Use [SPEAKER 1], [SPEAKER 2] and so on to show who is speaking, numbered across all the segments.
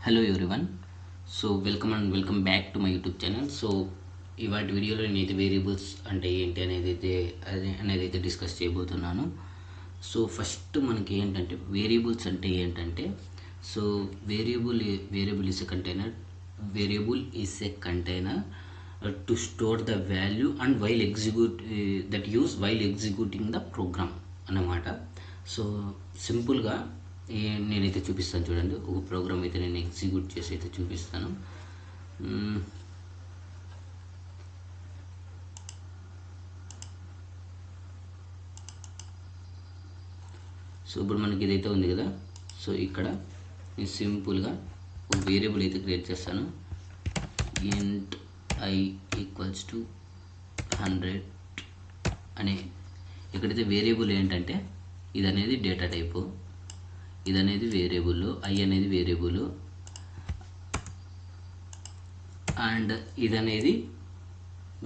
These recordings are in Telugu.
[SPEAKER 1] Hello everyone. So welcome back to my YouTube channel. So ఇవాటి వీడియోలో నేనైతే వేరియబుల్స్ అంటే ఏంటి అనేది అయితే డిస్కస్ చేయబోతున్నాను. సో ఫస్ట్ మనకి ఏంటంటే వేరియబుల్స్ అంటే ఏంటంటే, so variable is a container. Variable is a container to store the value and while executing the program అన్నమాట. సో సింపుల్గా నేనైతే చూపిస్తాను చూడండి. ఒక ప్రోగ్రామ్ అయితే నేను ఎగ్జిక్యూట్ చేసి అయితే చూపిస్తాను. సో ఇప్పుడు మనకి ఇదైతే ఉంది కదా. సో ఇక్కడ నేను సింపుల్గా ఒక వేరియబుల్ అయితే క్రియేట్ చేస్తాను. ఇంట్ i ఈక్వల్స్ టు 100 అనే ఇక్కడైతే వేరియబుల్ ఏంటంటే ఇది అనేది డేటా టైపు, ఇది అనేది వేరియబుల్, i అనేది వేరియబుల్ అండ్ ఇది అనేది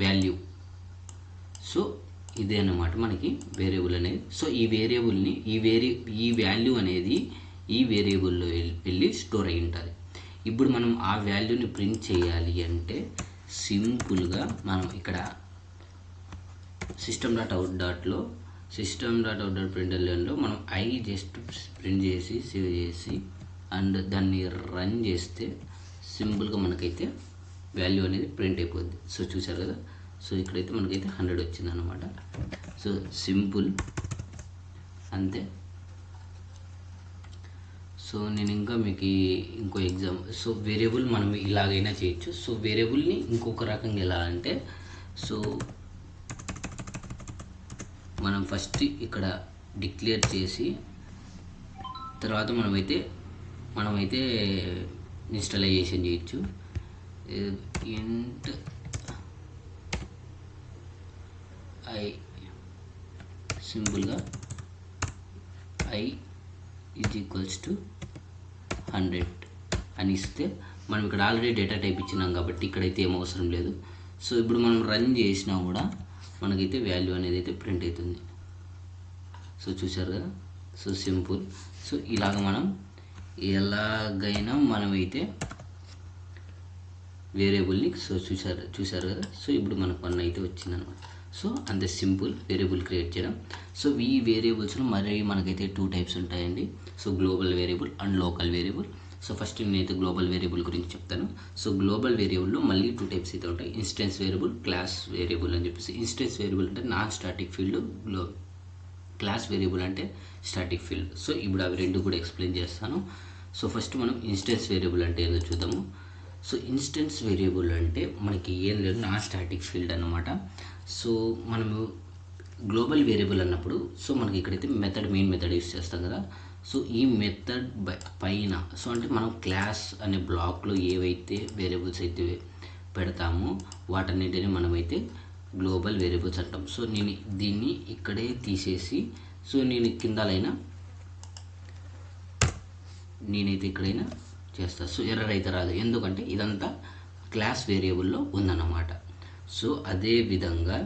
[SPEAKER 1] వాల్యూ. సో ఇదే అన్నమాట మనకి వేరియబుల్ అనేది. సో ఈ వేరియబుల్ని ఈ వాల్యూ అనేది ఈ వేరియబుల్లో వెళ్ళి స్టోర్ అయి ఉంటుంది. ఇప్పుడు మనం ఆ వాల్యూని ప్రింట్ చేయాలి అంటే సింపుల్గా మనం ఇక్కడ system.out.printlnలో మనం i జస్ట్ ప్రింట్ చేసి సేవ్ చేసి అండ్ దాన్ని రన్ చేస్తే సింపుల్గా మనకైతే వాల్యూ అనేది ప్రింట్ అయిపోద్ది. సో చూసారు కదా. సో ఇక్కడైతే మనకైతే 100 వచ్చింది అనమాట. సో సింపుల్ అంతే. సో నేను ఇంకా మీకు ఇంకో ఎగ్జాంపుల్, సో వేరియబుల్ మనం ఇలాగైనా చేయొచ్చు. సో వేరియబుల్ని ఇంకొక రకంగా ఎలా అంటే, సో మనం ఫస్ట్ ఇక్కడ డిక్లేర్ చేసి తర్వాత మనమైతే ఇన్స్టాలైజేషన్ చేయొచ్చు. ఇంట్ i సింపుల్గా i ఈజ్ ఈక్వల్స్ టు 100 అని ఇస్తే మనం ఇక్కడ ఆల్రెడీ డేటా టైప్ ఇచ్చినాం కాబట్టి ఇక్కడైతే ఏం అవసరం లేదు. సో ఇప్పుడు మనం రన్ చేసినా కూడా మనకైతే వాల్యూ అనేది అయితే ప్రింట్ అవుతుంది. సో చూసారు కదా. So simple. సో ఇలాగ మనం ఎలాగైనా మనమైతే వేరియబుల్ని సో చూసారు కదా. సో ఇప్పుడు మనకు 1 అయితే వచ్చిందనమాట. సో అంతే సింపుల్ వేరియబుల్ క్రియేట్ చేయడం. సో ఈ వేరియబుల్స్లో మరి మనకైతే 2 టైప్స్ ఉంటాయండి. So global variable and local variable. So first నేనైతే గ్లోబల్ వేరియబుల్ గురించి చెప్తాను. సో గ్లోబల్ వేరియబుల్లో మళ్ళీ 2 టైప్స్ అయితే ఉంటాయి. ఇన్స్టెన్స్ వేరియబుల్, క్లాస్ వేరియబుల్ అని చెప్పేసి. ఇన్స్టెన్స్ వేరియబుల్ అంటే non static field, class variable అంటే స్టాటిక్ ఫీల్డ్. సో ఇప్పుడు అవి రెండు కూడా ఎక్స్ప్లెయిన్ చేస్తాను. సో ఫస్ట్ మనం ఇన్స్టెన్స్ వేరియబుల్ అంటే ఏదో చూద్దాము. సో ఇన్స్టెన్స్ వేరియబుల్ అంటే మనకి ఏం లేదు, నాన్ స్టాటిక్ ఫీల్డ్ అన్నమాట. సో మనము గ్లోబల్ వేరియబుల్ అన్నప్పుడు సో మనకి ఇక్కడైతే మెయిన్ మెథడ్ యూస్ చేస్తాం కదా. సో ఈ మెథడ్ పైన సో అంటే మనం క్లాస్ అనే బ్లాక్లో ఏవైతే వేరియబుల్స్ అయితే పెడతామో వాటన్నిటిని మనమైతే గ్లోబల్ వేరియబుల్స్ అంటాం. సో నేను దీన్ని ఇక్కడే తీసేసి సో నేనైతే ఇక్కడైనా చేస్తాను. సో ఎర్రర్ అయితే రాదు, ఎందుకంటే ఇదంతా క్లాస్ వేరియబుల్లో ఉందన్నమాట. సో అదే విధంగా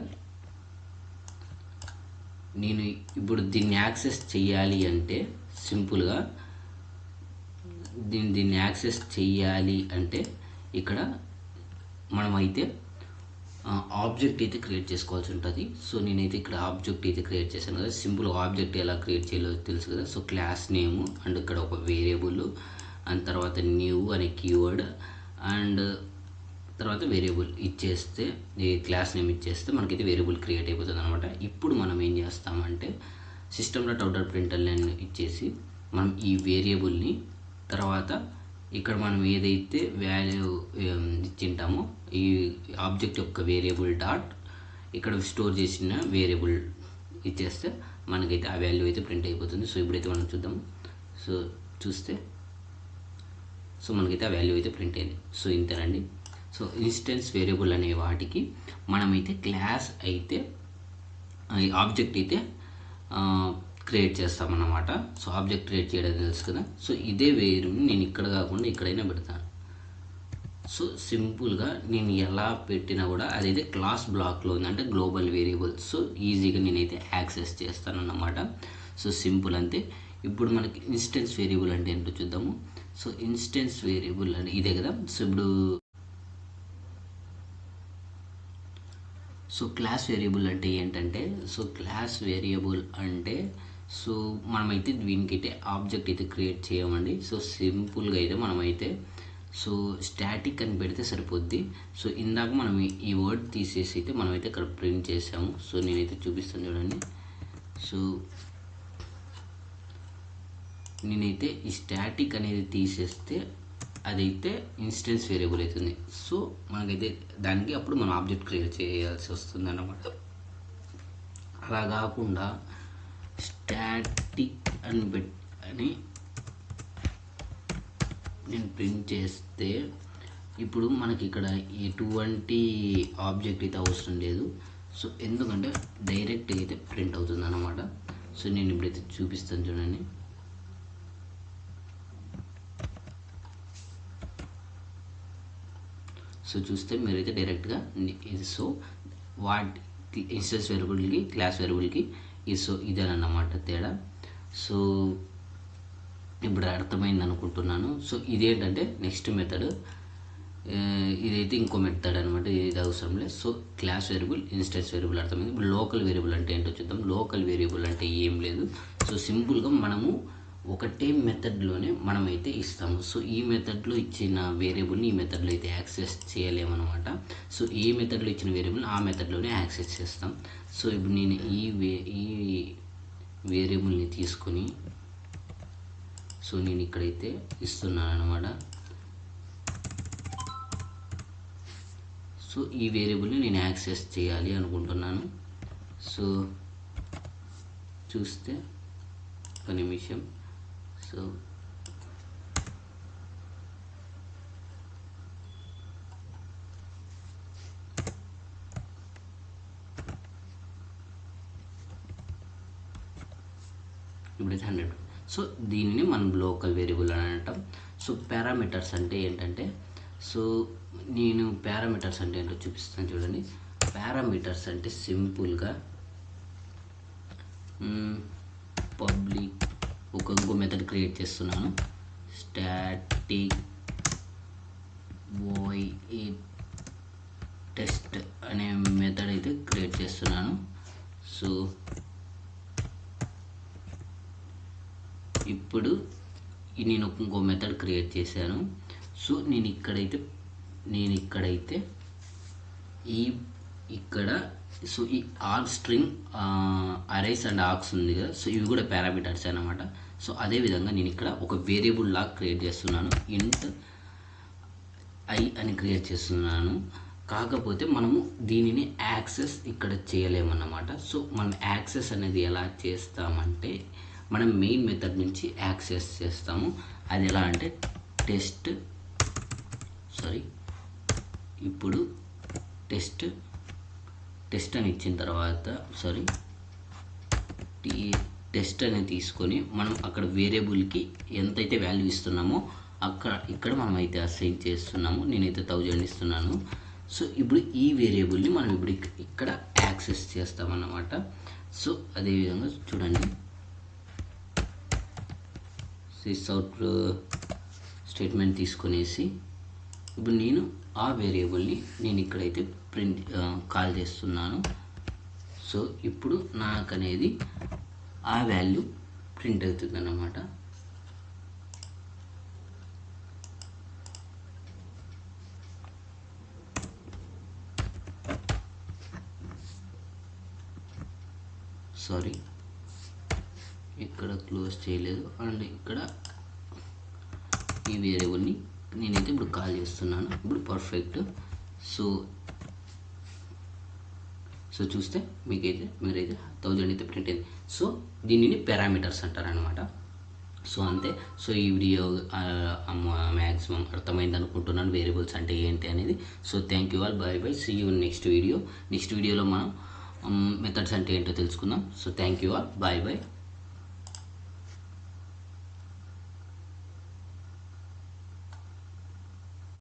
[SPEAKER 1] నేను ఇప్పుడు దీన్ని యాక్సెస్ చేయాలి అంటే సింపుల్గా దీన్ని యాక్సెస్ చేయాలి అంటే ఇక్కడ మనమైతే ఆబ్జెక్ట్ అయితే క్రియేట్ చేసుకోవాల్సి ఉంటుంది. సో నేనైతే ఇక్కడ ఆబ్జెక్ట్ అయితే క్రియేట్ చేశాను కదా. సింపుల్ ఆబ్జెక్ట్ ఎలా క్రియేట్ చేయాలో తెలుసు కదా. సో క్లాస్ నేము అండ్ ఇక్కడ ఒక వేరియబుల్ అండ్ తర్వాత న్యూ అనే కీవర్డ్ అండ్ తర్వాత వేరియబుల్ ఇచ్చేస్తే ఈ క్లాస్ నేమ్ ఇచ్చేస్తే మనకైతే వేరియబుల్ క్రియేట్ అయిపోతుంది అనమాట. ఇప్పుడు మనం ఏం చేస్తామంటే system.out.println ఇచ్చేసి మనం ఈ వేరియబుల్ని తర్వాత ఇక్కడ మనం ఏదైతే వాల్యూ ఇచ్చింటామో ఈ ఆబ్జెక్ట్ యొక్క వేరియబుల్ డాట్ ఇక్కడ స్టోర్ చేసిన వేరియబుల్ ఇచ్చేస్తే మనకైతే ఆ వాల్యూ అయితే ప్రింట్ అయిపోతుంది. సో ఇప్పుడైతే మనం చూద్దాం. సో చూస్తే సో మనకైతే ఆ వాల్యూ అయితే ప్రింట్ అయింది. సో ఇంతేనండి. సో ఇన్స్టెన్స్ వేరియబుల్ అనే వాటికి మనమైతే క్లాస్ అయితే ఆబ్జెక్ట్ అయితే క్రియేట్ చేస్తామన్నమాట. సో ఆబ్జెక్ట్ క్రియేట్ చేయడం తెలుసు కదా. సో ఇదే వేరియబుల్ని నేను ఇక్కడ కాకుండా ఇక్కడైనా పెడతాను. సో సింపుల్గా నేను ఎలా పెట్టినా కూడా అదైతే క్లాస్ బ్లాక్లో ఉంది, అంటే గ్లోబల్ వేరియబుల్. సో ఈజీగా నేనైతే యాక్సెస్ చేస్తాను అన్నమాట. సో సింపుల్ అంతే. ఇప్పుడు మనకి ఇన్స్టెన్స్ వేరియబుల్ అంటే ఏంటో చూద్దాము. సో ఇన్స్టెన్స్ వేరియబుల్ అంటే ఇదే కదా. సో ఇప్పుడు సో క్లాస్ వేరియబుల్ అంటే ఏంటంటే, సో క్లాస్ వేరియబుల్ అంటే సో మనమైతే దీనికైతే ఆబ్జెక్ట్ అయితే క్రియేట్ చేయమండి. సో సింపుల్గా అయితే మనమైతే సో స్టాటిక్ అని పెడితే సరిపోద్ది. సో ఇందాక మనం ఈ వర్డ్ తీసేసి అయితే మనమైతే ఇక్కడ ప్రింట్ చేసాము. సో నేనైతే చూపిస్తాను చూడండి. సో నేనైతే ఈ స్టాటిక్ అనేది తీసేస్తే అదైతే ఇన్స్టెన్స్ వేరియబుల్ అవుతుంది. సో మనకైతే దానికి అప్పుడు మనం ఆబ్జెక్ట్ క్రియేట్ చేయాల్సి వస్తుంది అన్నమాట. అలా కాకుండా స్టాటిక్ అని నేను ప్రింట్ చేస్తే ఇప్పుడు మనకి ఇక్కడ ఎటువంటి ఆబ్జెక్ట్ అయితే అవసరం లేదు. సో ఎందుకంటే డైరెక్ట్గా అయితే ప్రింట్ అవుతుంది అన్నమాట. సో నేను ఇప్పుడైతే చూపిస్తాను చూడండి. సో చూస్తే మీరైతే డైరెక్ట్గా ఇది సో వాటి ఇన్స్టెన్స్ వేరియబుల్కి క్లాస్ వేరియబుల్కి ఇది సో ఇదేనన్నమాట తేడా. సో ఇప్పుడు అర్థమైంది అనుకుంటున్నాను. సో ఇదేంటంటే నెక్స్ట్ మెథడ్, ఇదైతే ఇంకో మెథడ్ అనమాట, ఇది అవసరం లేదు. So class variable instance variable అర్థమైంది. ఇప్పుడు లోకల్ వేరియబుల్ అంటే ఏంటో చూద్దాం. లోకల్ వేరియబుల్ అంటే ఏం లేదు. సో సింపుల్గా మనము ఒకటే మెథడ్లోనే మనమైతే ఇస్తాము. సో ఈ మెథడ్లో ఇచ్చిన వేరియబుల్ని ఈ మెథడ్లో అయితే యాక్సెస్ చేయలేమన్నమాట. సో ఏ మెథడ్లో ఇచ్చిన వేరియబుల్ని ఆ మెథడ్లోనే యాక్సెస్ చేస్తాం. సో ఇప్పుడు నేను ఈ వేరియబుల్ని తీసుకొని సో నేను ఇక్కడైతే ఇస్తున్నాను అనమాట. సో ఈ వేరియబుల్ని నేను యాక్సెస్ చేయాలి అనుకుంటున్నాను. సో చూస్తే ఒక నిమిషం. సో ఇప్పుడైతే 100. సో దీనిని మనం లోకల్ వేరియబుల్ అని అంటాం. సో పారామీటర్స్ అంటే ఏంటంటే, సో నేను పారామీటర్స్ అంటే ఏంటో చూపిస్తాను చూడండి. పారామీటర్స్ అంటే సింపుల్గా పబ్లిక్ ఇంకో మెథడ్ క్రియేట్ చేస్తున్నాను. స్టాటిక్ void టెస్ట్ అనే మెథడ్ అయితే క్రియేట్ చేస్తున్నాను. సో ఇప్పుడు నేను ఇంకో మెథడ్ క్రియేట్ చేశాను. సో నేను ఇక్కడైతే ఇక్కడ సో ఈ are string arrays and args ఉంది కదా. సో ఇవి కూడా పారామీటర్స్ అన్నమాట. సో అదేవిధంగా నేను ఇక్కడ ఒక వేరియబుల్ లాగా క్రియేట్ చేస్తున్నాను. ఇంట్ ఐ అని క్రియేట్ చేస్తున్నాను. కాకపోతే మనము దీనిని యాక్సెస్ ఇక్కడ చేయలేమన్నమాట. సో మనం యాక్సెస్ అనేది ఎలా చేస్తామంటే మనం మెయిన్ మెథడ్ నుంచి యాక్సెస్ చేస్తాము. అది ఎలా అంటే ఇప్పుడు టెస్ట్ అని ఇచ్చిన తర్వాత టెస్ట్ అని తీసుకొని మనం అక్కడ వేరియబుల్కి ఎంతైతే వాల్యూ ఇస్తున్నామో ఇక్కడ మనం అయితే అసైన్ చేస్తున్నాము. నేనైతే 1000 ఇస్తున్నాను. సో ఇప్పుడు ఈ వేరియబుల్ని మనం ఇప్పుడు ఇక్కడ యాక్సెస్ చేస్తామన్నమాట. సో అదేవిధంగా చూడండి, సిస్అవుట్ స్టేట్మెంట్ తీసుకొనేసి ఇప్పుడు నేను ఆ వేరియబుల్ని నేను ఇక్కడైతే కాల్ చేస్తున్నాను. సో ఇప్పుడు నాకు అనేది ఆ వాల్యూ ప్రింట్ అవుతుంది అన్నమాట. ఇక్కడ క్లోజ్ చేయలేదు. అండ్ ఇక్కడ ఈ వేరియబుల్ని నేనైతే ఇప్పుడు కాల్ చేస్తున్నాను. ఇప్పుడు పర్ఫెక్ట్. సో చూస్తే మీరైతే 1000 అయితే ప్రింట్ అయింది. సో దీనిని పారామీటర్స్ అంటారనమాట. సో అంతే. సో ఈ వీడియో మ్యాక్సిమం అర్థమైంది అనుకుంటున్నాను వేరియబుల్స్ అంటే ఏంటి అనేది. So thank you all. Bye. See you next video. Next వీడియోలో మనం మెథడ్స్ అంటే ఏంటో తెలుసుకుందాం. So thank you all. By.